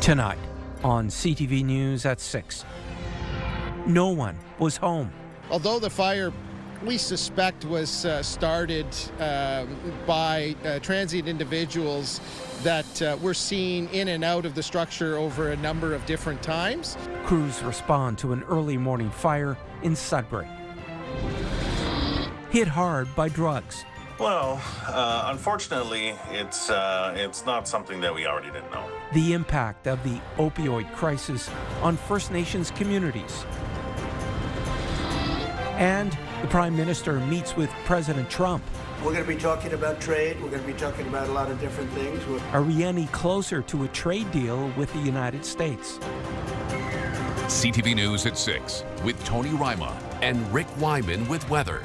Tonight on CTV News at 6. No one was home. Although the fire, we suspect, was started by transient individuals that were seen in and out of the structure over a number of different times. Crews respond to an early morning fire in Sudbury. Hit hard by drugs. Well, unfortunately, it's not something that we already didn't know. The impact of the opioid crisis on First Nations communities. And the Prime Minister meets with President Trump. We're going to be talking about trade. We're going to be talking about a lot of different things. Are we any closer to a trade deal with the United States? CTV News at 6 with Tony Ryma and Rick Wyman with weather.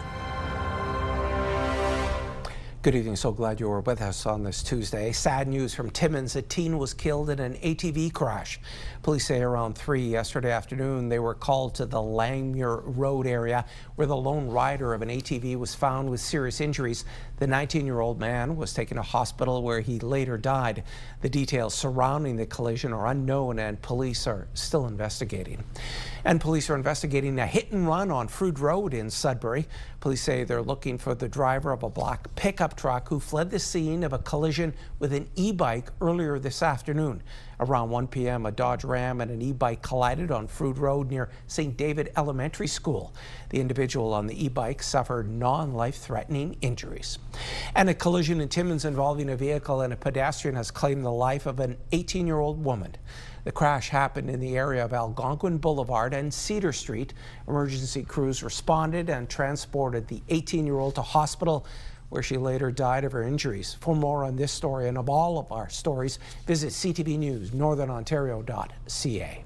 Good evening. So glad you were with us on this Tuesday. Sad news from Timmins. A teen was killed in an ATV crash. Police say around 3 yesterday afternoon they were called to the Langmuir Road area where the lone rider of an ATV was found with serious injuries. The 19-year-old man was taken to hospital where he later died. The details surrounding the collision are unknown and police are still investigating. And police are investigating a hit and run on Frood Road in Sudbury. Police say they're looking for the driver of a black pickup truck who fled the scene of a collision with an e-bike earlier this afternoon. Around 1 p.m., a Dodge Ram and an e-bike collided on Frood Road near St. David Elementary School. The individual on the e-bike suffered non-life-threatening injuries. And a collision in Timmins involving a vehicle and a pedestrian has claimed the life of an 18-year-old woman. The crash happened in the area of Algonquin Boulevard and Cedar Street. Emergency crews responded and transported the 18-year-old to hospital, where she later died of her injuries. For more on this story and of all of our stories, visit CTVNewsNorthernOntario.ca.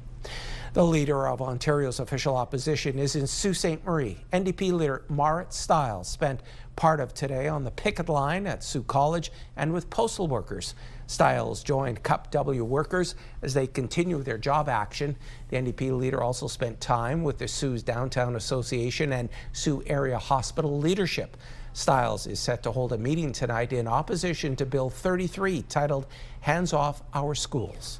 The leader of Ontario's official opposition is in Sault Ste. Marie. NDP leader Marit Stiles spent part of today on the picket line at Sault College and with postal workers. Stiles joined Cup W workers as they continue their job action. The NDP leader also spent time with the Sault's Downtown Association and Sault Area Hospital leadership. Stiles is set to hold a meeting tonight in opposition to Bill 33, titled Hands Off Our Schools.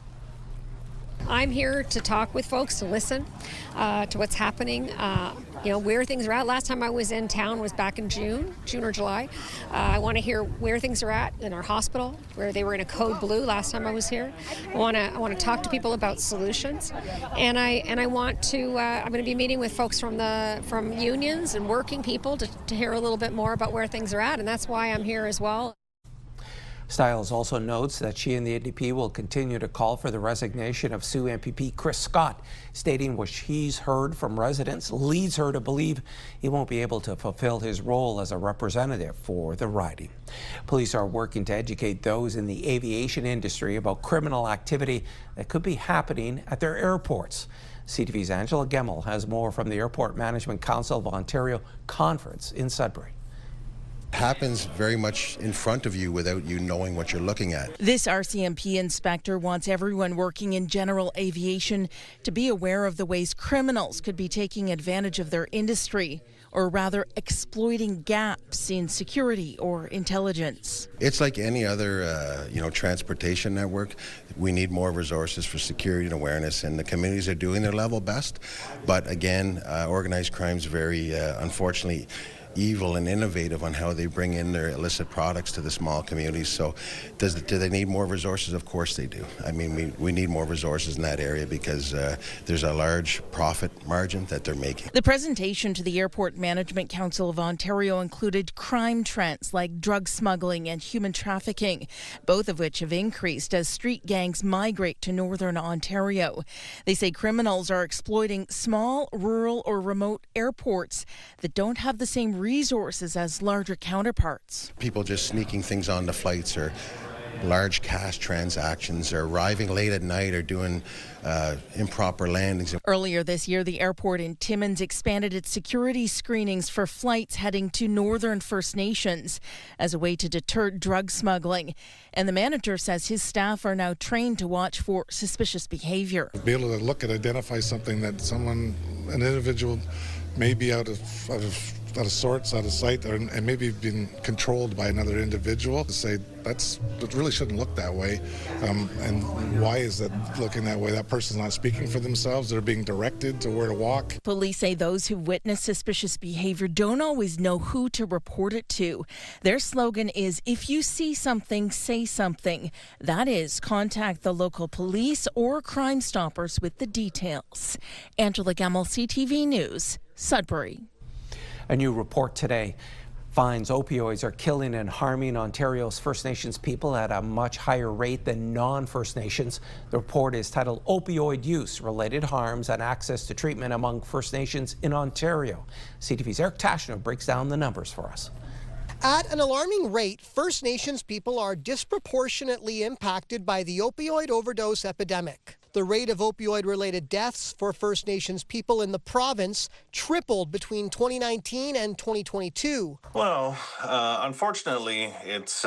I'm here to talk with folks, to listen to what's happening, where things are at. Last time I was in town was back in June or July. I want to hear where things are at in our hospital, where they were in a code blue last time I was here. I want to talk to people about solutions, and I want to. I'm going to be meeting with folks from unions and working people to hear a little bit more about where things are at, and that's why I'm here as well. Stiles also notes that she and the NDP will continue to call for the resignation of Sault MPP Chris Scott, stating what she's heard from residents leads her to believe he won't be able to fulfill his role as a representative for the riding. Police are working to educate those in the aviation industry about criminal activity that could be happening at their airports. CTV's Angela Gemmell has more from the Airport Management Council of Ontario conference in Sudbury. Happens very much in front of you without you knowing what you're looking at. This RCMP inspector wants everyone working in general aviation to be aware of the ways criminals could be taking advantage of their industry, or rather exploiting gaps in security or intelligence. It's like any other transportation network. We need more resources for security and awareness, and the communities are doing their level best. But again, organized crime's very unfortunately evil and innovative on how they bring in their illicit products to the small communities. So do they need more resources? Of course they do. I mean, we need more resources in that area because there's a large profit margin that they're making. The presentation to the Airport Management Council of Ontario included crime trends like drug smuggling and human trafficking, both of which have increased as street gangs migrate to Northern Ontario. They say criminals are exploiting small, rural or remote airports that don't have the same resources as larger counterparts. People just sneaking things on the flights, or large cash transactions, or arriving late at night, or doing improper landings. Earlier this year, the airport in Timmins expanded its security screenings for flights heading to Northern First Nations as a way to deter drug smuggling. And the manager says his staff are now trained to watch for suspicious behavior. Be able to look and identify something that an individual may be out of out of sorts, out of sight, and maybe been controlled by another individual to say it really shouldn't look that way. And why is it looking that way? That person's not speaking for themselves. They're being directed to where to walk. Police say those who witness suspicious behavior don't always know who to report it to. Their slogan is, if you see something, say something. That is, contact the local police or Crime Stoppers with the details. Angela Gemmell, CTV News, Sudbury. A new report today finds opioids are killing and harming Ontario's First Nations people at a much higher rate than non-First Nations. The report is titled Opioid Use, Related Harms and Access to Treatment Among First Nations in Ontario. CTV's Eric Tashner breaks down the numbers for us. At an alarming rate, First Nations people are disproportionately impacted by the opioid overdose epidemic. The rate of opioid-related deaths for First Nations people in the province tripled between 2019 and 2022. Well, unfortunately, it's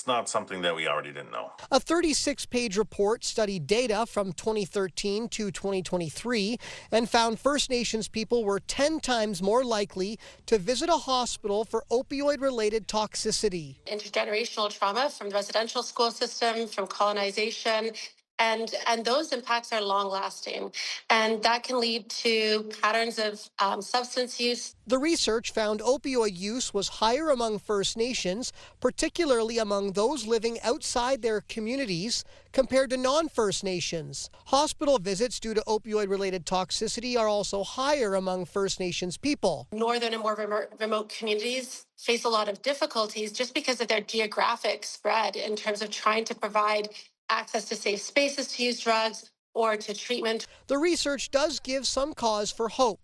not something that we already didn't know. A 36-page report studied data from 2013 to 2023 and found First Nations people were 10 times more likely to visit a hospital for opioid-related toxicity. Intergenerational trauma from the residential school system, from colonization, and those impacts are long-lasting, and that can lead to patterns of substance use. The research found opioid use was higher among First Nations, particularly among those living outside their communities, compared to non-First Nations. Hospital visits due to opioid-related toxicity are also higher among First Nations people. Northern and more remote communities face a lot of difficulties just because of their geographic spread in terms of trying to provide access to safe spaces to use drugs or to treatment. The research does give some cause for hope.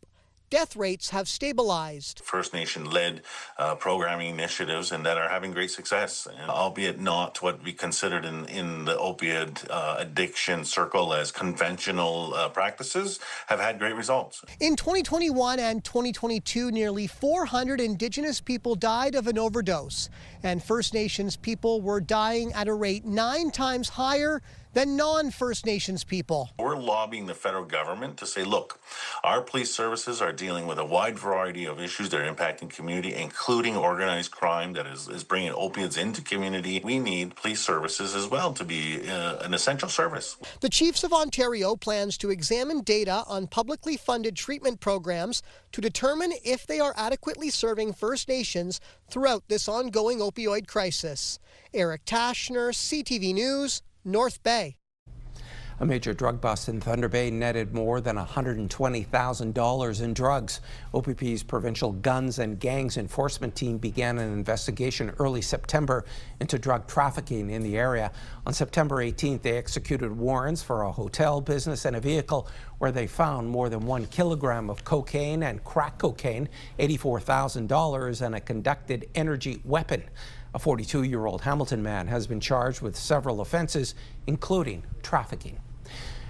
Death rates have stabilized. First Nation-led programming initiatives and that are having great success, and albeit not what we considered in the opioid addiction circle as conventional practices, have had great results. In 2021 and 2022, nearly 400 Indigenous people died of an overdose, and First Nations people were dying at a rate 9 times higher than non-First Nations people. We're lobbying the federal government to say, look, our police services are dealing with a wide variety of issues that are impacting community, including organized crime that is bringing opiates into community. We need police services as well to be an essential service. The Chiefs of Ontario plans to examine data on publicly funded treatment programs to determine if they are adequately serving First Nations throughout this ongoing opioid crisis. Eric Tashner, CTV News, North Bay. A major drug bust in Thunder Bay netted more than $120,000 in drugs. OPP's provincial guns and gangs enforcement team began an investigation early September into drug trafficking in the area. On September 18th, they executed warrants for a hotel, business, and a vehicle where they found more than 1 kilogram of cocaine and crack cocaine, $84,000, and a conducted energy weapon. A 42-year-old Hamilton man has been charged with several offenses, including trafficking.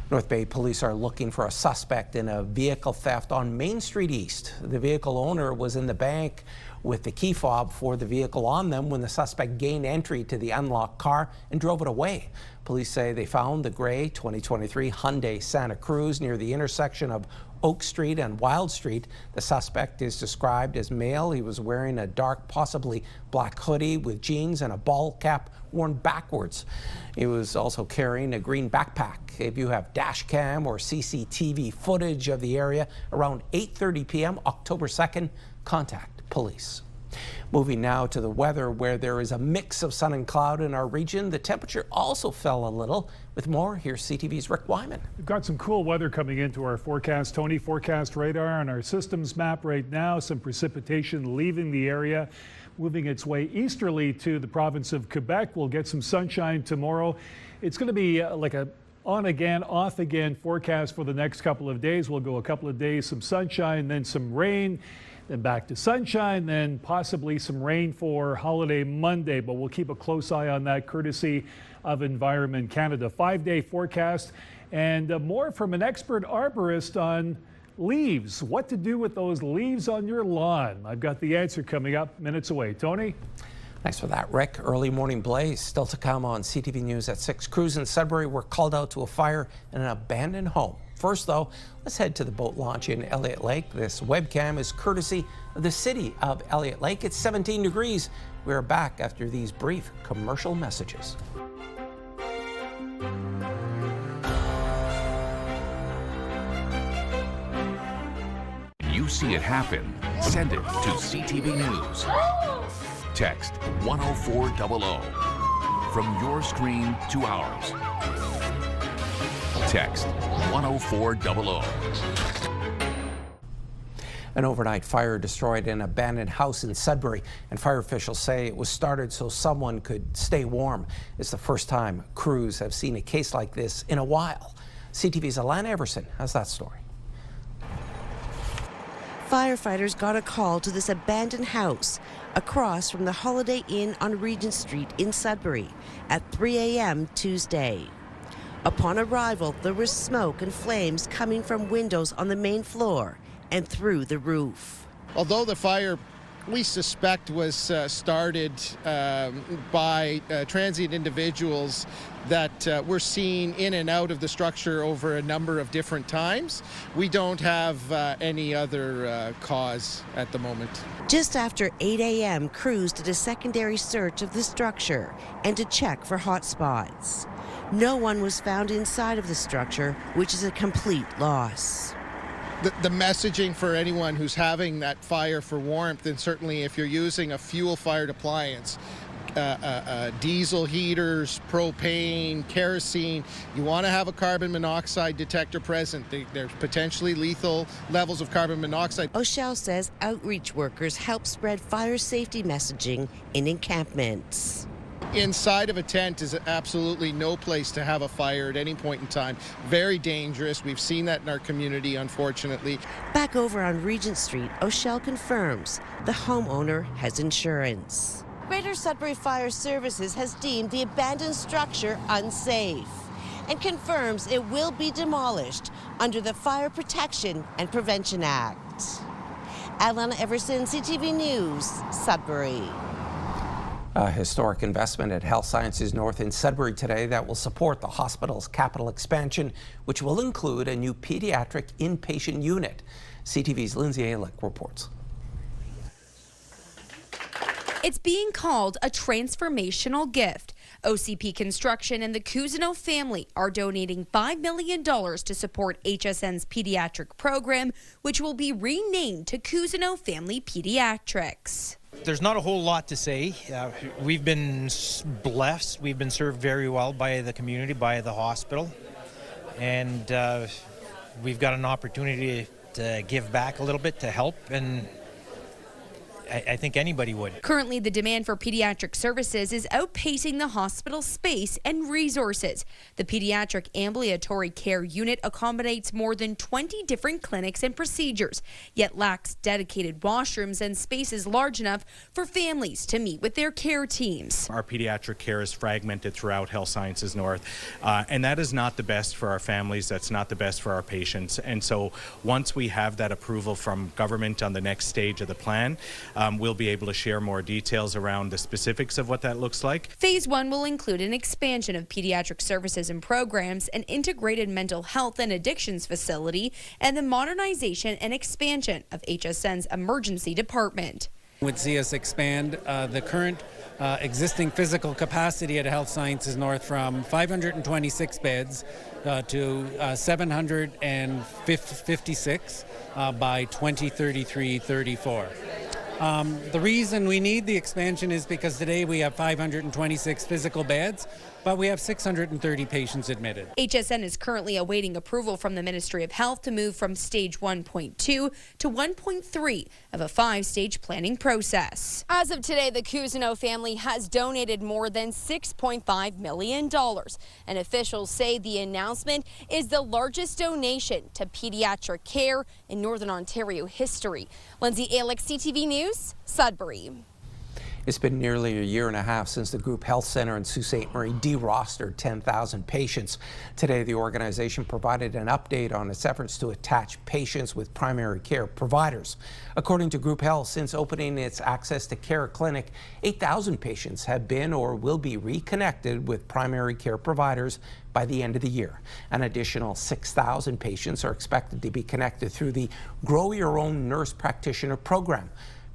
North Bay police are looking for a suspect in a vehicle theft on Main Street East. The vehicle owner was in the bank with the key fob for the vehicle on them when the suspect gained entry to the unlocked car and drove it away. Police say they found the gray 2023 Hyundai Santa Cruz near the intersection of Oak Street and Wild Street. The suspect is described as male. He was wearing a dark, possibly black hoodie with jeans and a ball cap worn backwards. He was also carrying a green backpack. If you have dash cam or CCTV footage of the area around 8:30 p.m. October 2nd, contact police. Moving now to the weather, where there is a mix of sun and cloud in our region. The temperature also fell a little. With more, here's CTV's Rick Wyman. We've got some cool weather coming into our forecast. Tony, forecast radar on our systems map right now. Some precipitation leaving the area, moving its way easterly to the province of Quebec. We'll get some sunshine tomorrow. It's going to be like a on again, off again forecast for the next couple of days. We'll go a couple of days, some sunshine, then some rain. Then back to sunshine, then possibly some rain for holiday Monday, but we'll keep a close eye on that courtesy of Environment Canada. 5-day forecast and more from an expert arborist on leaves. What to do with those leaves on your lawn? I've got the answer coming up minutes away. Tony? Thanks for that, Rick. Early morning blaze still to come on CTV News at 6. Crews in Sudbury were called out to a fire in an abandoned home. First, though, let's head to the boat launch in Elliott Lake. This webcam is courtesy of the city of Elliott Lake. It's 17 degrees. We're back after these brief commercial messages. You see it happen, send it to CTV News. Text 10400 from your screen to ours. Text 10400. An overnight fire destroyed an abandoned house in Sudbury, and fire officials say it was started so someone could stay warm. It's the first time crews have seen a case like this in a while. CTV's Alana Everson has that story. Firefighters got a call to this abandoned house across from the Holiday Inn on Regent Street in Sudbury at 3 a.m. Tuesday. Upon arrival, there was smoke and flames coming from windows on the main floor and through the roof. Although the fire, we suspect, was started by transient individuals that were seen in and out of the structure over a number of different times, we don't have any other cause at the moment. Just after 8 a.m., crews did a secondary search of the structure and to check for hot spots. No one was found inside of the structure, which is a complete loss. The messaging for anyone who's having that fire for warmth, and certainly if you're using a fuel-fired appliance, diesel heaters, propane, kerosene, you want to have a carbon monoxide detector present. There's potentially lethal levels of carbon monoxide. O'Shell says outreach workers help spread fire safety messaging in encampments. Inside of a tent is absolutely no place to have a fire at any point in time. Very dangerous. We've seen that in our community, unfortunately. Back over on Regent Street, O'Shell confirms the homeowner has insurance. Greater Sudbury Fire Services has deemed the abandoned structure unsafe and confirms it will be demolished under the Fire Protection and Prevention Act. Alana Everson, CTV News, Sudbury. A historic investment at Health Sciences North in Sudbury today that will support the hospital's capital expansion, which will include a new pediatric inpatient unit. CTV's Lindsay Alick reports. It's being called a transformational gift. OCP Construction and the Cousineau family are donating $5 million to support HSN's pediatric program, which will be renamed to Cousineau Family Pediatrics. There's not a whole lot to say. We've been blessed. We've been served very well by the community, by the hospital. And we've got an opportunity to give back a little bit, to help, and I think anybody would. Currently, the demand for pediatric services is outpacing the hospital space and resources. The pediatric ambulatory care unit accommodates more than 20 different clinics and procedures, yet lacks dedicated washrooms and spaces large enough for families to meet with their care teams. Our pediatric care is fragmented throughout Health Sciences North, and that is not the best for our families. That's not the best for our patients. And so once we have that approval from government on the next stage of the plan, we'll be able to share more details around the specifics of what that looks like. Phase 1 will include an expansion of pediatric services and programs, an integrated mental health and addictions facility, and the modernization and expansion of HSN's emergency department. Would see us expand the current existing physical capacity at Health Sciences North from 526 beds to 756 by 2033-34. The reason we need the expansion is because today we have 526 physical beds, but we have 630 patients admitted. HSN is currently awaiting approval from the Ministry of Health to move from stage 1.2 to 1.3 of a 5-stage planning process. As of today, the Cousineau family has donated more than $6.5 million, and officials say the announcement is the largest donation to pediatric care in Northern Ontario history. Lindsay Alick, CTV News, Sudbury. It's been nearly a year and a half since the Group Health Centre in Sault Ste. Marie de-rostered 10,000 patients. Today, the organization provided an update on its efforts to attach patients with primary care providers. According to Group Health, since opening its Access to Care clinic, 8,000 patients have been or will be reconnected with primary care providers by the end of the year. An additional 6,000 patients are expected to be connected through the Grow Your Own Nurse Practitioner program.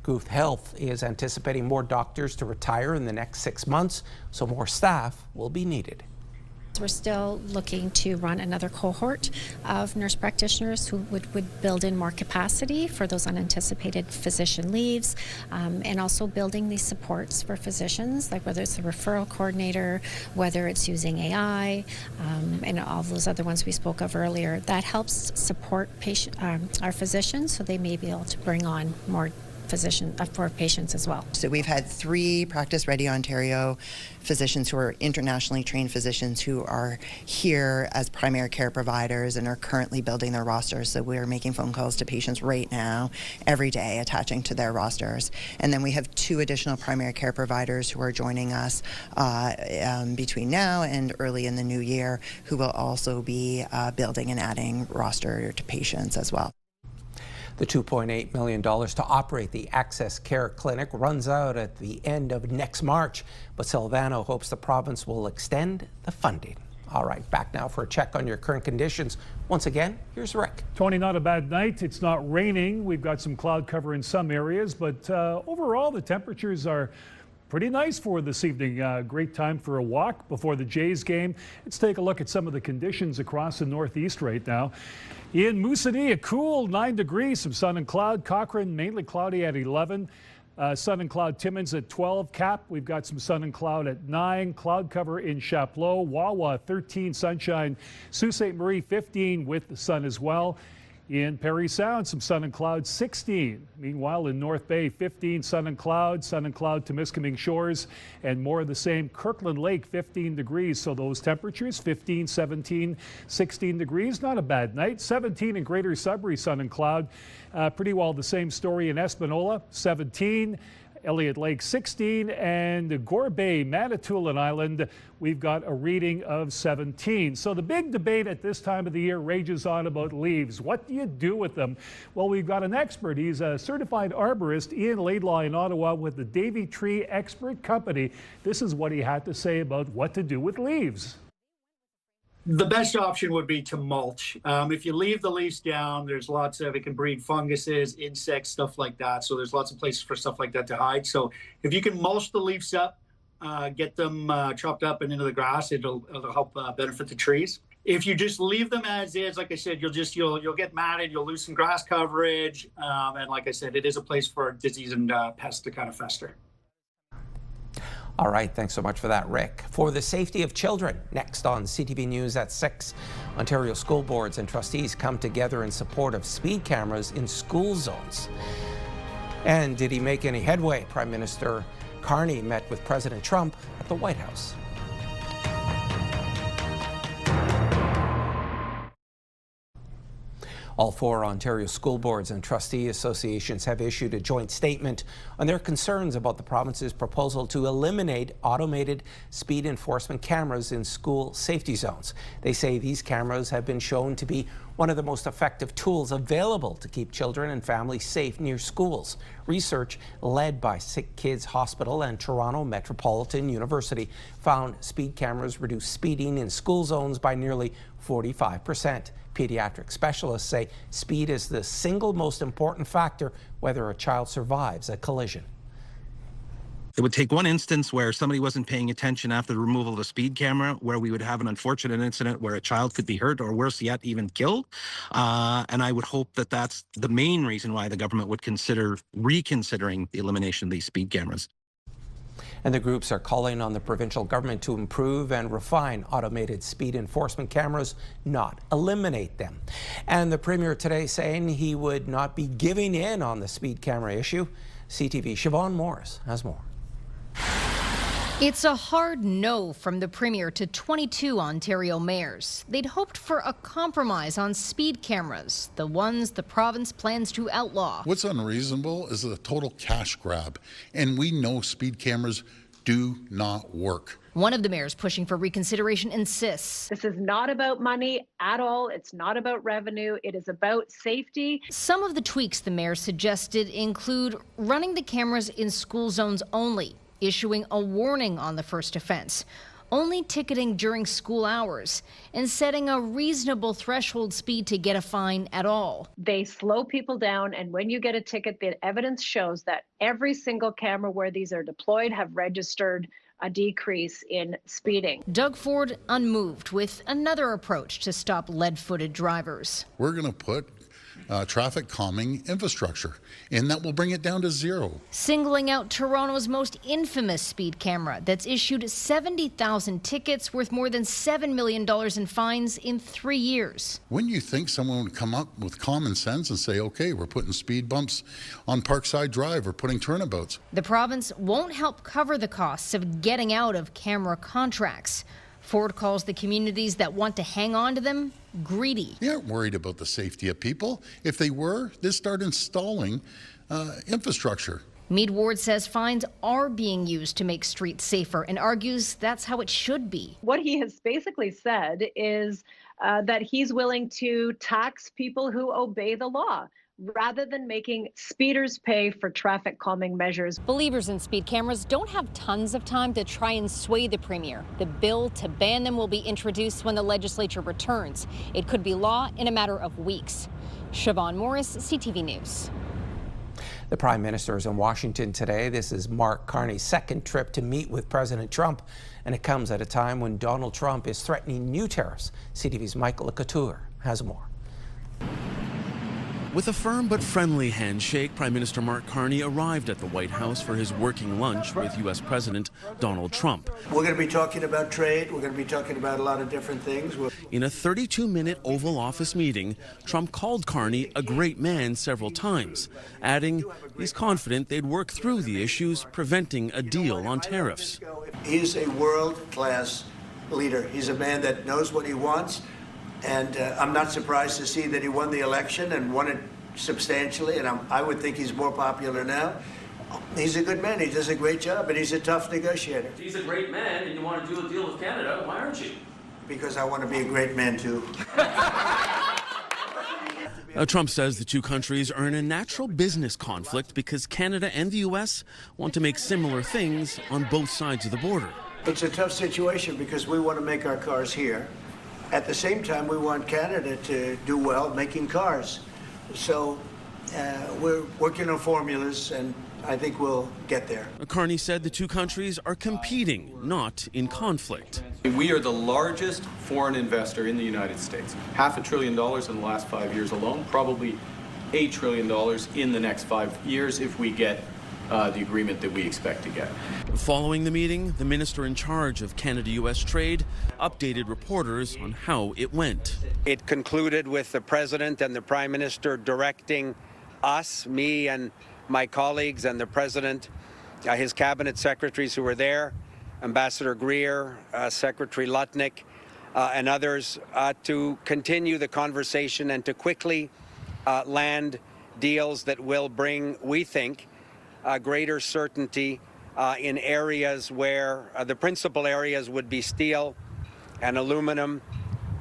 Group Health is anticipating more doctors to retire in the next 6 months, so more staff will be needed. We're still looking to run another cohort of nurse practitioners who would build in more capacity for those unanticipated physician leaves, and also building these supports for physicians, like whether it's a referral coordinator, whether it's using AI, and all those other ones we spoke of earlier. That helps support our physicians, so they may be able to bring on more for patients as well. So we've had 3 Practice Ready Ontario physicians who are internationally trained physicians who are here as primary care providers and are currently building their rosters. So we're making phone calls to patients right now, every day, attaching to their rosters. And then we have 2 additional primary care providers who are joining us between now and early in the new year, who will also be building and adding roster to patients as well. The $2.8 million to operate the Access Care Clinic runs out at the end of next March, but Silvano hopes the province will extend the funding. All right, back now for a check on your current conditions. Once again, here's Rick. Tony, not a bad night. It's not raining. We've got some cloud cover in some areas, but overall the temperatures are pretty nice for this evening. Great time for a walk before the Jays game. Let's take a look at some of the conditions across the northeast right now. In Moosonee, a cool 9 degrees, some sun and cloud. Cochrane, mainly cloudy at 11. Sun and cloud Timmins at 12. Cap, we've got some sun and cloud at 9. Cloud cover in Chapleau. Wawa, 13, sunshine. Sault Ste. Marie, 15 with the sun as well. In Parry Sound, some sun and cloud, 16. Meanwhile, in North Bay, 15, sun and cloud to Miskaming Shores, and more of the same. Kirkland Lake, 15 degrees. So those temperatures, 15, 17, 16 degrees. Not a bad night. 17 in Greater Sudbury, sun and cloud. Pretty well the same story in Espanola, 17. Elliott Lake 16, and Gore Bay, Manitoulin Island, we've got a reading of 17. So the big debate at this time of the year rages on about leaves. What do you do with them? Well, we've got an expert. He's a certified arborist, Ian Laidlaw in Ottawa with the Davy Tree Expert Company. This is what he had to say about what to do with leaves. The best option would be to mulch. If you leave the leaves down, there's lots of, it can breed funguses, insects, stuff like that. So there's lots of places for stuff like that to hide. So if you can mulch the leaves up, get them chopped up and into the grass, it'll help benefit the trees. If you just leave them as is, like I said, you'll get matted, you'll lose some grass coverage. And like I said, it is a place for disease and pests to kind of fester. All right, thanks so much for that, Rick. For the safety of children, next on CTV News at 6, Ontario school boards and trustees come together in support of speed cameras in school zones. And did he make any headway? Prime Minister Carney met with President Trump at the White House. All 4 Ontario school boards and trustee associations have issued a joint statement on their concerns about the province's proposal to eliminate automated speed enforcement cameras in school safety zones. They say these cameras have been shown to be one of the most effective tools available to keep children and families safe near schools. Research led by Sick Kids Hospital and Toronto Metropolitan University found speed cameras reduce speeding in school zones by nearly 45%. Pediatric specialists say speed is the single most important factor whether a child survives a collision. It would take one instance where somebody wasn't paying attention after the removal of a speed camera, where we would have an unfortunate incident where a child could be hurt or worse yet, even killed. And I would hope that that's the main reason why the government would consider reconsidering the elimination of these speed cameras. And the groups are calling on the provincial government to improve and refine automated speed enforcement cameras, not eliminate them. And the Premier today saying he would not be giving in on the speed camera issue. CTV Siobhan Morris has more. It's a hard no from the Premier to 22 Ontario mayors. They'd hoped for a compromise on speed cameras, the ones the province plans to outlaw. What's unreasonable is a total cash grab, and we know speed cameras do not work. One of the mayors pushing for reconsideration insists this is not about money at all. It's not about revenue. It is about safety. Some of the tweaks the mayor suggested include running the cameras in school zones only, issuing a warning on the first offense, only ticketing during school hours, and setting a reasonable threshold speed to get a fine at all. They slow people down, and when you get a ticket, the evidence shows that every single camera where these are deployed have registered a decrease in speeding. Doug Ford unmoved with another approach to stop lead-footed drivers. We're going to put traffic calming infrastructure, and that will bring it down to zero. Singling out Toronto's most infamous speed camera that's issued 70,000 tickets worth more than $7 million in fines in 3 years. When you think someone would come up with common sense and say, okay, we're putting speed bumps on Parkside Drive, we're putting turnabouts. The province won't help cover the costs of getting out of camera contracts. Ford calls the communities that want to hang on to them greedy. They aren't worried about the safety of people. If they were, they'd start installing infrastructure. Mead Ward says fines are being used to make streets safer and argues that's how it should be. What he has basically said is that he's willing to tax people who obey the law, rather than making speeders pay for traffic calming measures. Believers in speed cameras don't have tons of time to try and sway the Premier. The bill to ban them will be introduced when the legislature returns. It could be law in a matter of weeks. Siobhan Morris, CTV News. The Prime Minister is in Washington today. This is Mark Carney's second trip to meet with President Trump, and it comes at a time when Donald Trump is threatening new tariffs. CTV's Michael Couture has more. With a firm but friendly handshake, Prime Minister Mark Carney arrived at the White House for his working lunch with U.S. President Donald Trump. We're going to be talking about trade. We're going to be talking about a lot of different things. In a 32-minute Oval Office meeting, Trump called Carney a great man several times, adding he's confident they'd work through the issues preventing a deal on tariffs. He's a world-class leader. He's a man that knows what he wants. And I'm not surprised to see that he won the election and won it substantially, and I would think he's more popular now. He's a good man. He does a great job, and he's a tough negotiator. He's a great man, and you want to do a deal with Canada. Why aren't you? Because I want to be a great man, too. Trump says the two countries are in a natural business conflict because Canada and the U.S. want to make similar things on both sides of the border. It's a tough situation because we want to make our cars here. At the same time, we want Canada to do well making cars. So we're working on formulas, and I think we'll get there. Carney said the two countries are competing, not in conflict. We are the largest foreign investor in the United States. $500 billion in the last 5 years alone, probably $8 trillion in the next 5 years if we get the agreement that we expect to get. Following the meeting, the minister in charge of Canada-U.S. trade updated reporters on how it went. It concluded with the president and the prime minister directing us, me and my colleagues and the president, his cabinet secretaries who were there, Ambassador Greer, Secretary Lutnick, and others, to continue the conversation and to quickly land deals that will bring, we think, greater certainty in areas where the principal areas would be steel and aluminum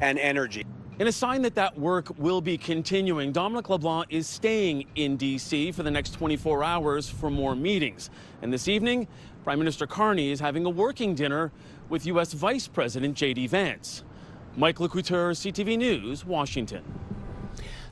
and energy. In a sign that work will be continuing, Dominic LeBlanc is staying in D.C. for the next 24 hours for more meetings. And this evening, Prime Minister Carney is having a working dinner with U.S. Vice President J.D. Vance. Michael Couture, CTV News, Washington.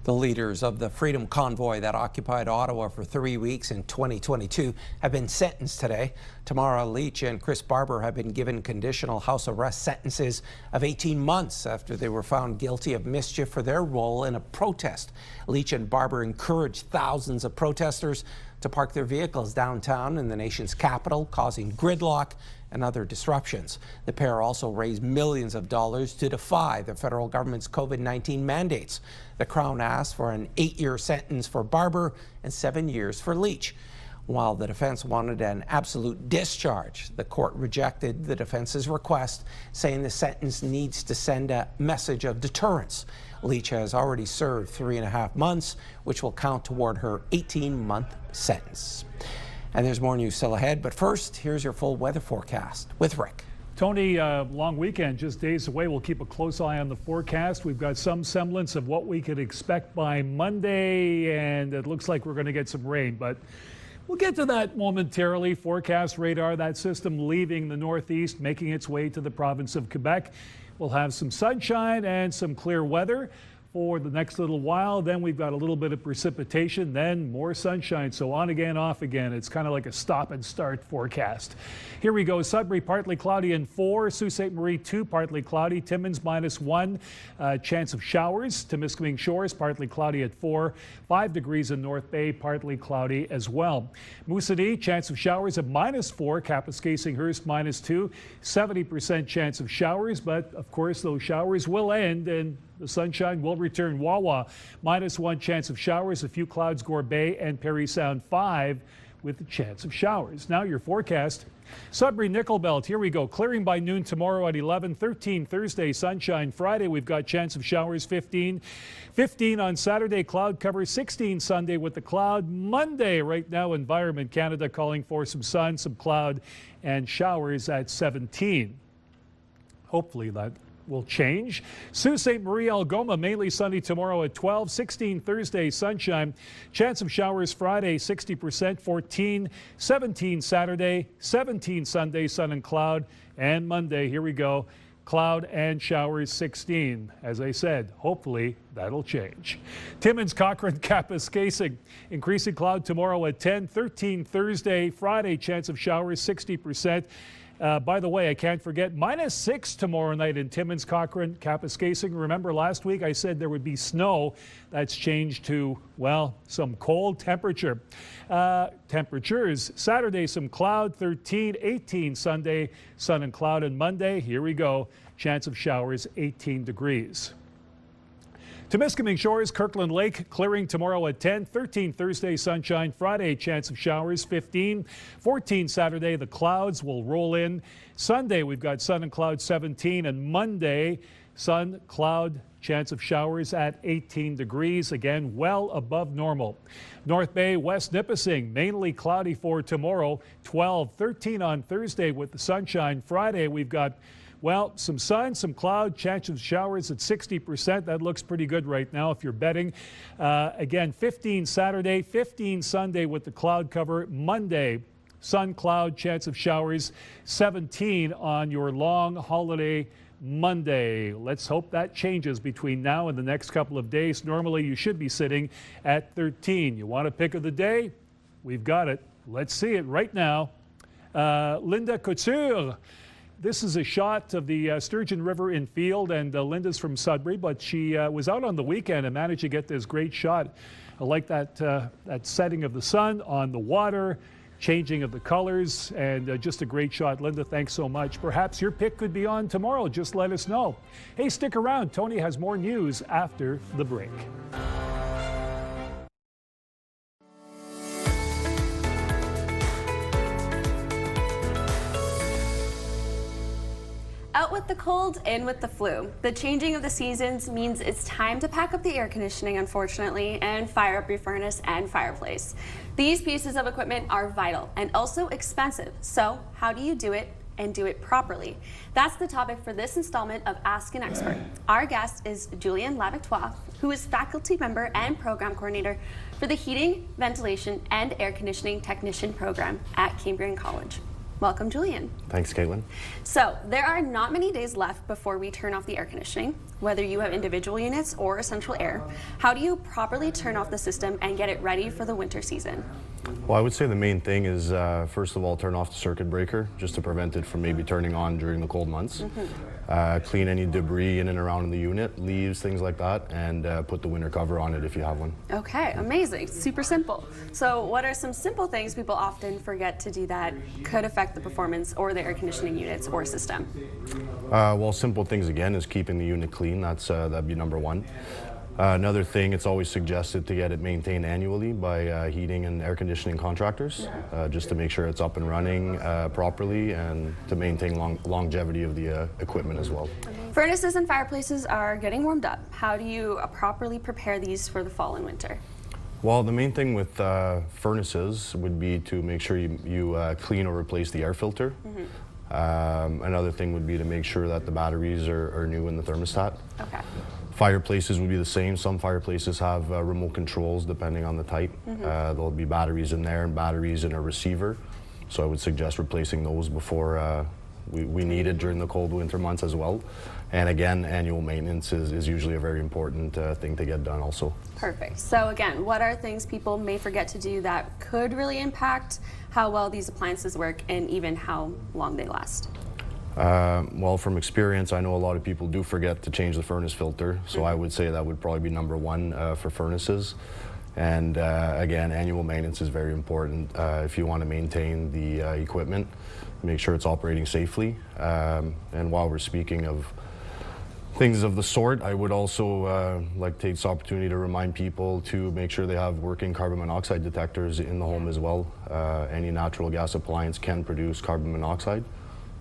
The leaders of the Freedom Convoy that occupied Ottawa for 3 weeks in 2022 have been sentenced today. Tamara Leach and Chris Barber have been given conditional house arrest sentences of 18 months after they were found guilty of mischief for their role in a protest. Leach and Barber encouraged thousands of protesters to park their vehicles downtown in the nation's capital, causing gridlock and other disruptions. The pair also raised millions of dollars to defy the federal government's COVID-19 mandates. The Crown asked for an 8-year sentence for Barber and 7 years for Leach. While the defense wanted an absolute discharge, the court rejected the defense's request, saying the sentence needs to send a message of deterrence. Leach has already served 3.5 months, which will count toward her 18-month sentence. And there's more news still ahead, but first, here's your full weather forecast with Rick. Tony, long weekend, just days away. We'll keep a close eye on the forecast. We've got some semblance of what we could expect by Monday, and it looks like we're going to get some rain, but we'll get to that momentarily. Forecast radar, that system leaving the northeast, making its way to the province of Quebec. We'll have some sunshine and some clear weather for the next little while. Then we've got a little bit of precipitation, then more sunshine. So on again, off again. It's kind of like a stop and start forecast. Here we go. Sudbury, partly cloudy and 4. Sault Ste. Marie, 2, partly cloudy. Timmins, -1. Chance of showers. Temiskaming Shores, partly cloudy at 4. 5 degrees in North Bay, partly cloudy as well. Moosonee, chance of showers at -4. Kapuskasing-Hearst, -2. 70% chance of showers, but of course those showers will end and the sunshine will return. Wawa, -1 chance of showers. A few clouds, Gore Bay and Parry Sound, 5 with a chance of showers. Now your forecast. Sudbury, Nickel Belt, here we go. Clearing by noon tomorrow at 11. 13 Thursday, sunshine. Friday, we've got chance of showers, 15. 15 on Saturday, cloud cover. 16 Sunday with the cloud. Monday, right now, Environment Canada calling for some sun, some cloud, and showers at 17. Hopefully that will change. Sault Ste. Marie, Algoma, mainly sunny tomorrow at 12. 16 Thursday, sunshine. Chance of showers Friday, 60%. 14. 17 Saturday. 17 Sunday, sun and cloud. And Monday, here we go, cloud and showers, 16. As I said, hopefully that'll change. Timmins, Cochrane, Kapuskasing. Increasing cloud tomorrow at 10. 13 Thursday. Friday, chance of showers, 60%. By the way, I can't forget, -6 tomorrow night in Timmins, Cochrane, Kapuskasing. Remember last week I said there would be snow. That's changed to, well, some cold temperature. Temperatures, Saturday some cloud, 13, 18 Sunday, sun and cloud, and Monday, here we go, chance of showers, 18 degrees. Temiskaming Shores, Kirkland Lake, clearing tomorrow at 10. 13 Thursday, sunshine. Friday, chance of showers, 15. 14 Saturday, the clouds will roll in. Sunday, we've got sun and cloud, 17. And Monday, sun, cloud, chance of showers at 18 degrees. Again, well above normal. North Bay, West Nipissing, mainly cloudy for tomorrow. 12. 13 on Thursday with the sunshine. Friday, we've got, well, some sun, some cloud, chance of showers at 60%. That looks pretty good right now if you're betting. Again, 15 Saturday, 15 Sunday with the cloud cover. Monday, sun, cloud, chance of showers. 17 on your long holiday Monday. Let's hope that changes between now and the next couple of days. Normally, you should be sitting at 13. You want a pick of the day? We've got it. Let's see it right now. Linda Couture. This is a shot of the Sturgeon River in field, and Linda's from Sudbury, but she was out on the weekend and managed to get this great shot. I like that, that setting of the sun on the water, changing of the colors, and just a great shot. Linda, thanks so much. Perhaps your pick could be on tomorrow. Just let us know. Hey, stick around. Tony has more news after the break. Out with the cold, in with the flu. The changing of the seasons means it's time to pack up the air conditioning, unfortunately, and fire up your furnace and fireplace. These pieces of equipment are vital and also expensive. So how do you do it and do it properly? That's the topic for this installment of Ask an Expert. Our guest is Julian Lavictoire, who is faculty member and program coordinator for the Heating, Ventilation, and Air Conditioning Technician program at Cambrian College. Welcome, Julian. Thanks, Caitlin. So there are not many days left before we turn off the air conditioning, whether you have individual units or central air. How do you properly turn off the system and get it ready for the winter season? Well, I would say the main thing is, first of all, turn off the circuit breaker just to prevent it from maybe turning on during the cold months. Clean any debris in and around the unit, leaves, things like that, and put the winter cover on it if you have one. Okay, amazing. Super simple. So what are some simple things people often forget to do that could affect the performance or the air conditioning units or system? Well, simple things again is keeping the unit clean. That'd be number one. Another thing, it's always suggested to get it maintained annually by heating and air conditioning contractors, just to make sure it's up and running properly and to maintain longevity of the equipment as well. Furnaces and fireplaces are getting warmed up. How do you properly prepare these for the fall and winter? Well, the main thing with furnaces would be to make sure you clean or replace the air filter. Another thing would be to make sure that the batteries are new in the thermostat. Okay. Fireplaces would be the same. Some fireplaces have remote controls depending on the type. There'll be batteries in there and batteries in a receiver. So I would suggest replacing those before we need it during the cold winter months as well. And again, annual maintenance is usually a very important thing to get done also. Perfect. So again, what are things people may forget to do that could really impact how well these appliances work and even how long they last? Well, from experience, I know a lot of people do forget to change the furnace filter, so I would say that would probably be number one for furnaces. And again, annual maintenance is very important if you want to maintain the equipment, make sure it's operating safely. And while we're speaking of things of the sort, I would also like to take this opportunity to remind people to make sure they have working carbon monoxide detectors in the home as well. Any natural gas appliance can produce carbon monoxide.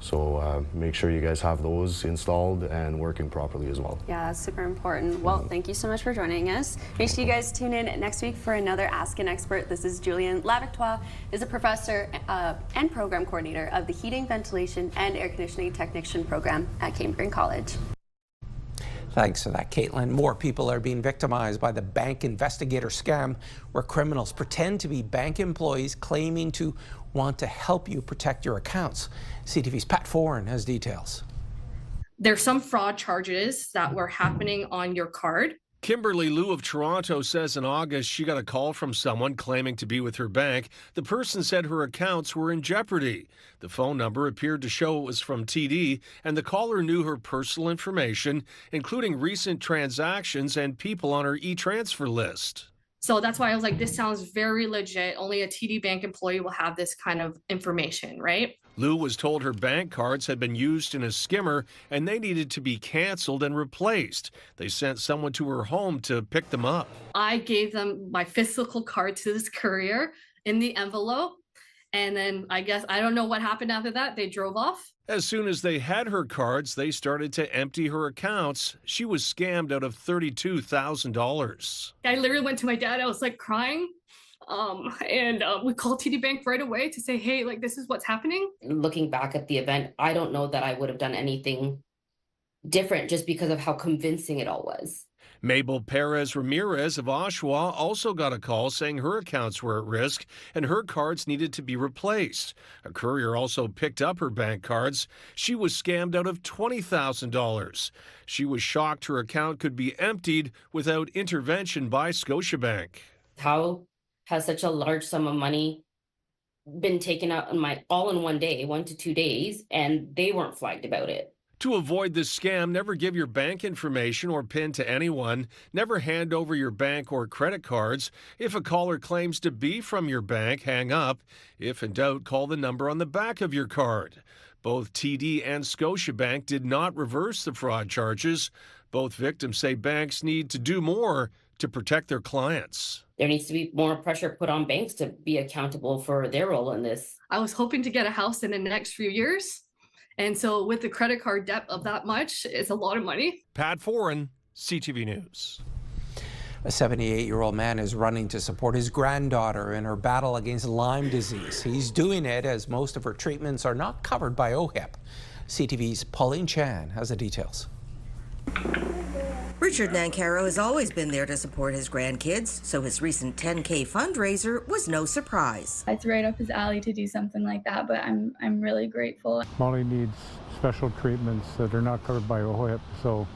So make sure you guys have those installed and working properly as well. Yeah, that's super important. Well, thank you so much for joining us. Make sure you guys tune in next week for another Ask an Expert. This is Julian Lavictoire, is a professor and program coordinator of the Heating, Ventilation, and Air Conditioning Technician program at Cambrian College. Thanks for that, Caitlin. More people are being victimized by the bank investigator scam, where criminals pretend to be bank employees claiming to want to help you protect your accounts. CTV's Pat Foran has details. There's some fraud charges that were happening on your card. Kimberly Liu of Toronto says in August she got a call from someone claiming to be with her bank. The person said her accounts were in jeopardy. The phone number appeared to show it was from TD, and the caller knew her personal information, including recent transactions and people on her e-transfer list. So that's why I was like, this sounds very legit. Only a TD Bank employee will have this kind of information, right? Lou was told her bank cards had been used in a skimmer and they needed to be canceled and replaced. They sent someone to her home to pick them up. I gave them my physical card to this courier in the envelope. And then I guess, I don't know what happened after that. They drove off. As soon as they had her cards, they started to empty her accounts. She was scammed out of $32,000. I literally went to my dad. I was like crying. We called TD Bank right away to say, hey, like, this is what's happening. Looking back at the event, I don't know that I would have done anything different just because of how convincing it all was. Mabel Perez Ramirez of Oshawa also got a call saying her accounts were at risk and her cards needed to be replaced. A courier also picked up her bank cards. She was scammed out of $20,000. She was shocked her account could be emptied without intervention by Scotiabank. How has such a large sum of money been taken out all in one day, 1 to 2 days, and they weren't flagged about it? To avoid this scam, never give your bank information or PIN to anyone. Never hand over your bank or credit cards. If a caller claims to be from your bank, hang up. If in doubt, call the number on the back of your card. Both TD and Scotiabank did not reverse the fraud charges. Both victims say banks need to do more to protect their clients. There needs to be more pressure put on banks to be accountable for their role in this. I was hoping to get a house in the next few years. And so with the credit card debt of that much, it's a lot of money. Pat Foran, CTV News. A 78-year-old man is running to support his granddaughter in her battle against Lyme disease. He's doing it as most of her treatments are not covered by OHIP. CTV's Pauline Chan has the details. Richard Nancaro has always been there to support his grandkids, so his recent $10K fundraiser was no surprise. It's right up his alley to do something like that, but I'm really grateful. Molly needs special treatments that are not covered by OHIP, so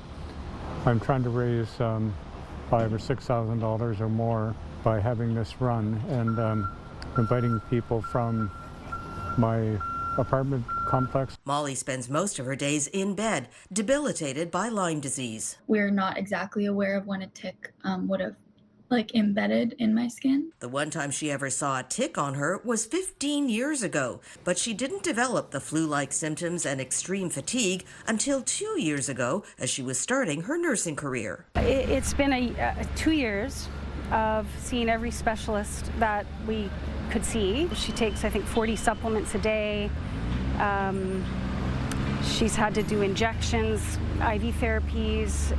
I'm trying to raise $5,000 or $6,000 or more by having this run and inviting people from my apartment complex. Molly spends most of her days in bed, debilitated by Lyme disease. We're not exactly aware of when a tick would have like embedded in my skin. The one time she ever saw a tick on her was 15 years ago, but she didn't develop the flu-like symptoms and extreme fatigue until 2 years ago as she was starting her nursing career. It's been 2 years of seeing every specialist that we could see. She takes, I think, 40 supplements a day. She's had to do injections, IV therapies,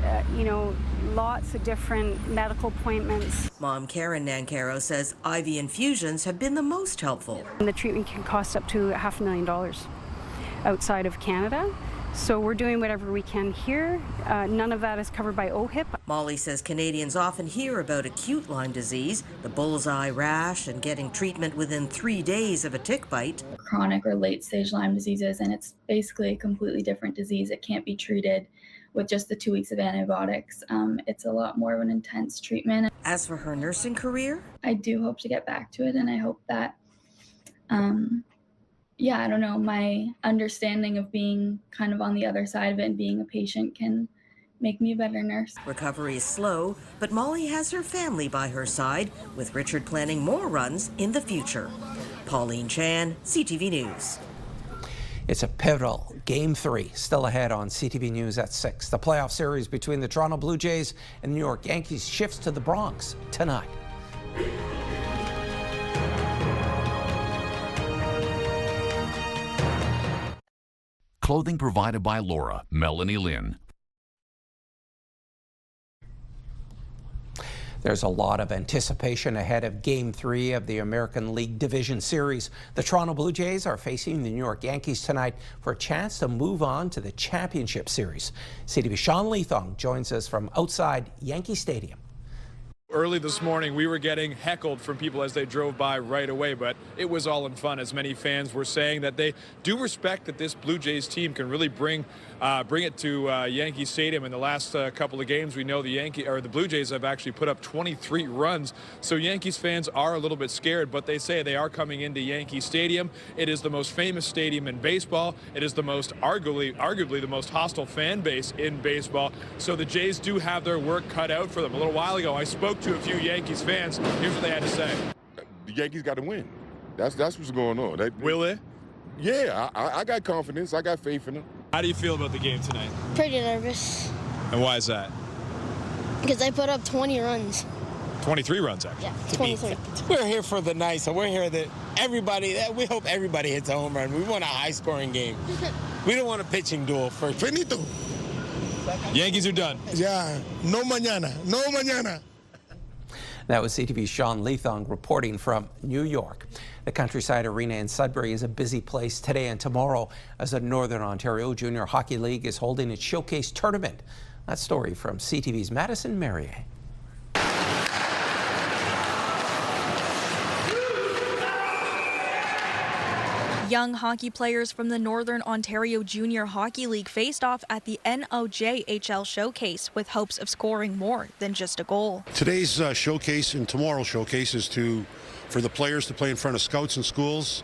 lots of different medical appointments. Mom Karen Nancaro says IV infusions have been the most helpful. And the treatment can cost up to $500,000 outside of Canada. So we're doing whatever we can here. None of that is covered by OHIP. Molly says Canadians often hear about acute Lyme disease, the bullseye rash, and getting treatment within 3 days of a tick bite. Chronic or late-stage Lyme diseases, and it's basically a completely different disease. It can't be treated with just the 2 weeks of antibiotics. It's a lot more of an intense treatment. As for her nursing career, I do hope to get back to it, and I hope that I don't know, my understanding of being kind of on the other side of it and being a patient can make me a better nurse. Recovery is slow, but Molly has her family by her side, with Richard planning more runs in the future. Pauline Chan, CTV News. It's a pivotal Game 3 still ahead on CTV News at 6. The playoff series between the Toronto Blue Jays and the New York Yankees shifts to the Bronx tonight. Clothing provided by Laura, Melanie Lynn. There's a lot of anticipation ahead of Game 3 of the American League Division Series. The Toronto Blue Jays are facing the New York Yankees tonight for a chance to move on to the Championship Series. CTV's Sean Leathong joins us from outside Yankee Stadium. Early this morning, we were getting heckled from people as they drove by right away, but it was all in fun, as many fans were saying that they do respect that this Blue Jays team can really bring it to Yankee Stadium. In the last couple of games, we know the Blue Jays have actually put up 23 runs, so Yankees fans are a little bit scared, but they say they are coming into Yankee Stadium. It is the most famous stadium in baseball. It is the most, arguably the most hostile fan base in baseball, so the Jays do have their work cut out for them. A little while ago, I spoke to a few Yankees fans. Here's what they had to say. The Yankees got to win. That's what's going on. Will they? Yeah, I got confidence. I got faith in them. How do you feel about the game tonight? Pretty nervous. And why is that? Because they put up 20 runs. 23 runs, actually. Yeah, 23. We're here for the night, so we're here that we hope everybody hits a home run. We want a high-scoring game. We don't want a pitching duel first. Finito. Yankees are done. Yeah, no mañana, no mañana. That was CTV's Sean Leathong reporting from New York. The Countryside Arena in Sudbury is a busy place today and tomorrow as the Northern Ontario Junior Hockey League is holding its showcase tournament. That story from CTV's Madison Merrier. Young hockey players from the Northern Ontario Junior Hockey League faced off at the NOJHL Showcase with hopes of scoring more than just a goal. Today's showcase and tomorrow's showcase is for the players to play in front of scouts and schools,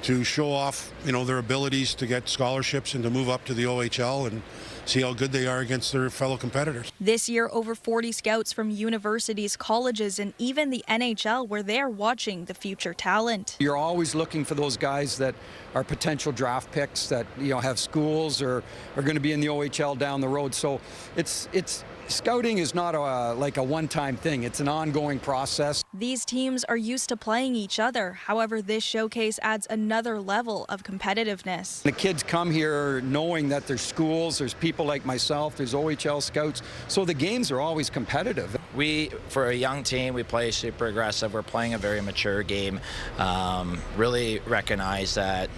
to show off, their abilities to get scholarships and to move up to the OHL and see how good they are against their fellow competitors. This year, over 40 scouts from universities, colleges, and even the NHL were there watching the future talent. You're always looking for those guys that are potential draft picks that have schools or are going to be in the OHL down the road. So it's scouting is not like a one-time thing. It's an ongoing process. These teams are used to playing each other. However, this showcase adds another level of competitiveness. The kids come here knowing that there's schools, there's people like myself, there's OHL scouts, so the games are always competitive. For a young team, we play super aggressive. We're playing a very mature game. Really recognize that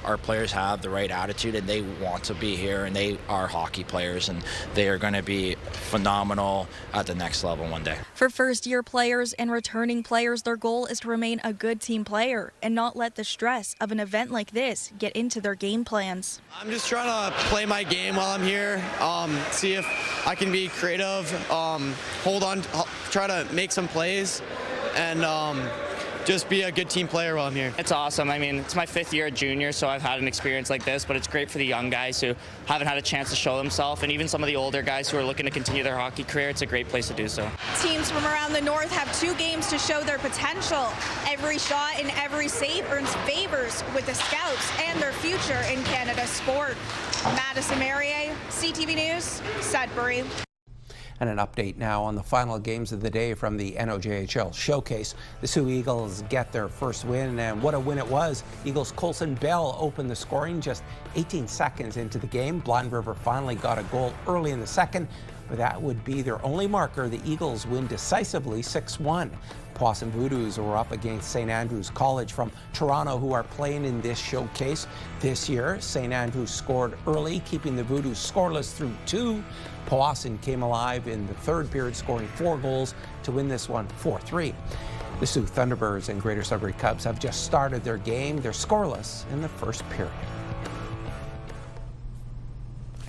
our players have the right attitude and they want to be here, and they are hockey players, and they are going to be phenomenal at the next level one day. For first-year players and returning players, their goal is to remain a good team player and not let the stress of an event like this get into their game plans. I'm just trying to play my game while I'm here, see if I can be creative, hold on, try to make some plays, and just be a good team player while I'm here. It's awesome. I mean, it's my 5th year at junior, so I've had an experience like this, but it's great for the young guys who haven't had a chance to show themselves, and even some of the older guys who are looking to continue their hockey career. It's a great place to do so. Teams from around the north have 2 games to show their potential. Every shot and every save earns favors with the Scouts and their future in Canada sport. Madison Merrier, CTV News, Sudbury. And an update now on the final games of the day from the NOJHL Showcase. The Sioux Eagles get their first win, and what a win it was. Eagles' Colson Bell opened the scoring just 18 seconds into the game. Blind River finally got a goal early in the second, but that would be their only marker. The Eagles win decisively 6-1. Powassan Voodoos were up against St. Andrews College from Toronto, who are playing in this showcase this year. St. Andrews scored early, keeping the Voodoos scoreless through 2. Powassan came alive in the third period, scoring 4 goals to win this one 4-3. The Sioux Thunderbirds and Greater Sudbury Cubs have just started their game. They're scoreless in the first period.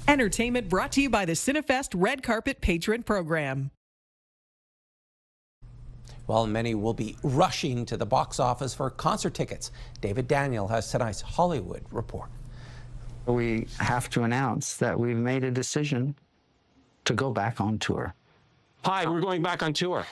Entertainment brought to you by the Cinefest Red Carpet Patron Program. Well, many will be rushing to the box office for concert tickets. David Daniel has tonight's Hollywood report. We have to announce that we've made a decision to go back on tour. Hi, we're going back on tour.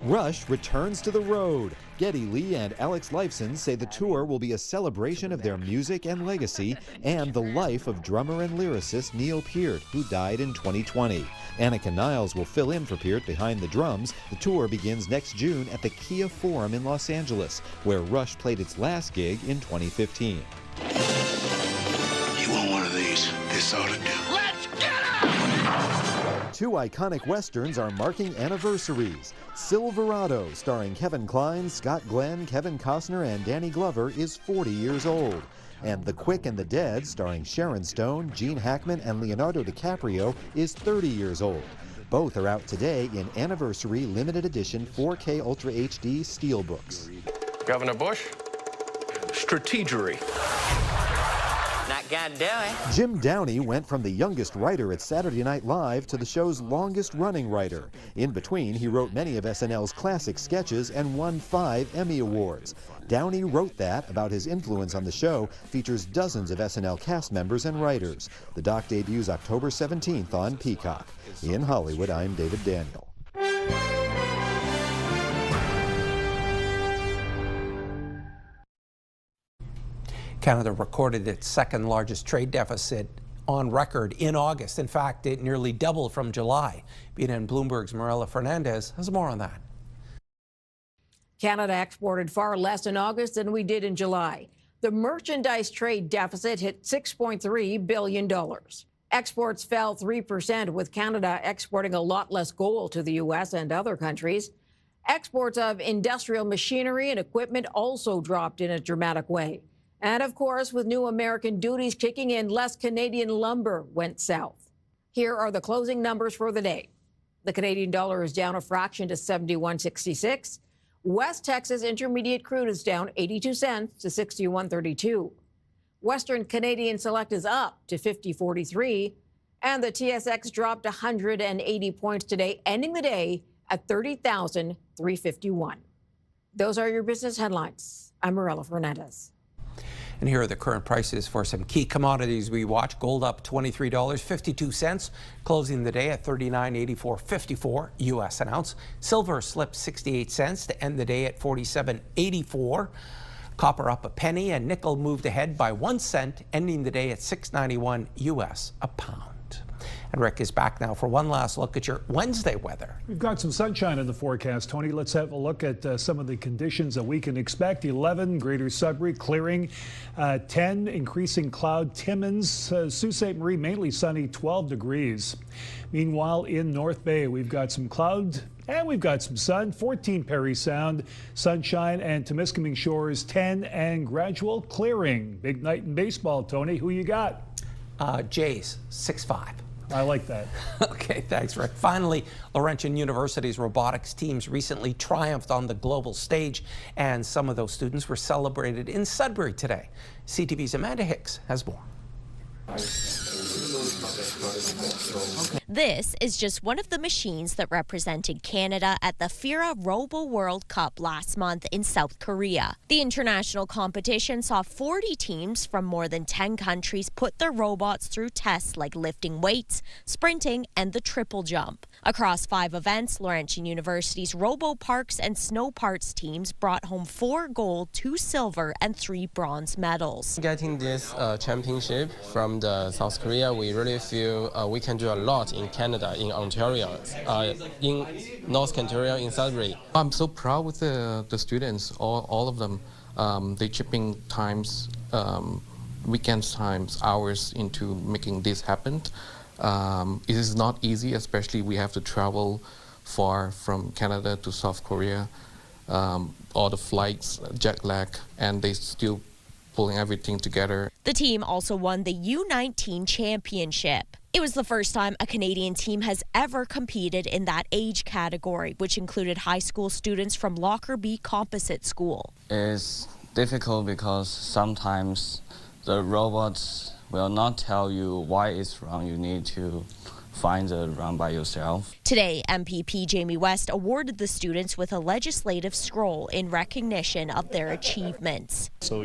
Rush returns to the road. Geddy Lee and Alex Lifeson say the tour will be a celebration of their music and legacy and the life of drummer and lyricist Neil Peart, who died in 2020. Annika Niles will fill in for Peart behind the drums. The tour begins next June at the Kia Forum in Los Angeles, where Rush played its last gig in 2015. You want one of these? This ought to do. Let's get it! 2 iconic westerns are marking anniversaries. Silverado, starring Kevin Kline, Scott Glenn, Kevin Costner, and Danny Glover, is 40 years old. And The Quick and the Dead, starring Sharon Stone, Gene Hackman, and Leonardo DiCaprio, is 30 years old. Both are out today in anniversary limited edition 4K Ultra HD steelbooks. Governor Bush, strategery. Not gonna do it. Jim Downey went from the youngest writer at Saturday Night Live to the show's longest-running writer. In between, he wrote many of SNL's classic sketches and won 5 Emmy Awards. Downey wrote that about his influence on the show, features dozens of SNL cast members and writers. The doc debuts October 17th on Peacock. In Hollywood, I'm David Daniel. Canada recorded its second largest trade deficit on record in August. In fact, it nearly doubled from July. BNN Bloomberg's Marilla Fernandez has more on that. Canada exported far less in August than we did in July. The merchandise trade deficit hit $6.3 billion. Exports fell 3%, with Canada exporting a lot less gold to the U.S. and other countries. Exports of industrial machinery and equipment also dropped in a dramatic way. And of course, with new American duties kicking in, less Canadian lumber went south. Here are the closing numbers for the day. The Canadian dollar is down a fraction to 71.66. West Texas Intermediate crude is down 82 cents to 61.32. Western Canadian Select is up to 50.43. And the TSX dropped 180 points today, ending the day at 30,351. Those are your business headlines. I'm Marilla Fernandez. And here are the current prices for some key commodities we watch. Gold up $23.52, closing the day at $39.8454 U.S. an ounce. Silver slipped 68 cents to end the day at $47.84. Copper up a penny, and nickel moved ahead by 1 cent, ending the day at $6.91 U.S. a pound. And Rick is back now for one last look at your Wednesday weather. We've got some sunshine in the forecast, Tony. Let's have a look at some of the conditions that we can expect. 11, Greater Sudbury, clearing. 10, increasing cloud. Timmins, Sault Ste. Marie, mainly sunny, 12 degrees. Meanwhile, in North Bay, we've got some cloud and we've got some sun. 14, Parry Sound, sunshine, and Temiskaming Shores, 10, and gradual clearing. Big night in baseball, Tony. Who you got? Jays, 6-5. I like that. Okay, thanks, Rick. Finally, Laurentian University's robotics teams recently triumphed on the global stage, and some of those students were celebrated in Sudbury today. CTV's Amanda Hicks has more. This is just one of the machines that represented Canada at the FIRA Robo World Cup last month in South Korea. The international competition saw 40 teams from more than 10 countries put their robots through tests like lifting weights, sprinting, and the triple jump. Across 5 events, Laurentian University's Robo Parks and Snow Parts teams brought home 4 gold, 2 silver, and 3 bronze medals. Getting this championship from the South Korea, we really feel we can do a lot in Canada, in Ontario, in North Ontario, in Sudbury. I'm so proud with the students, all of them. They chipping times, weekends times, hours into making this happen. It is not easy, especially we have to travel far from Canada to South Korea. All the flights, jet lag, and they still pulling everything together. The team also won the U19 championship. It was the first time a Canadian team has ever competed in that age category, which included high school students from Lockerbie Composite School. It's difficult because sometimes the robots will not tell you why it's wrong. You need to find the wrong by yourself. Today, MPP Jamie West awarded the students with a legislative scroll in recognition of their achievements. So,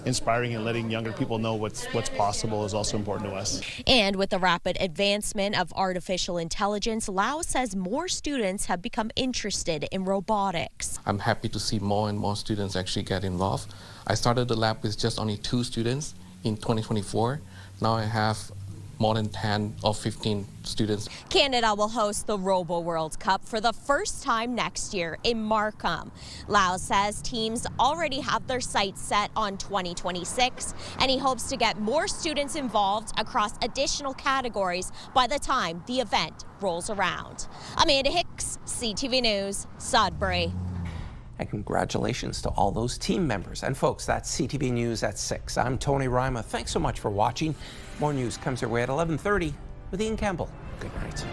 inspiring and letting younger people know what's possible is also important to us. And with the rapid advancement of artificial intelligence, Lau says more students have become interested in robotics. I'm happy to see more and more students actually get involved. I started the lab with just only 2 students in 2024. Now I have more than 10 or 15 students. Canada will host the Robo World Cup for the first time next year in Markham. Lau says teams already have their sights set on 2026, and he hopes to get more students involved across additional categories by the time the event rolls around. Amanda Hicks, CTV News, Sudbury. And congratulations to all those team members. And folks, that's CTV News at 6. I'm Tony Ryma. Thanks so much for watching. More news comes your way at 11:30 with Ian Campbell. Good night.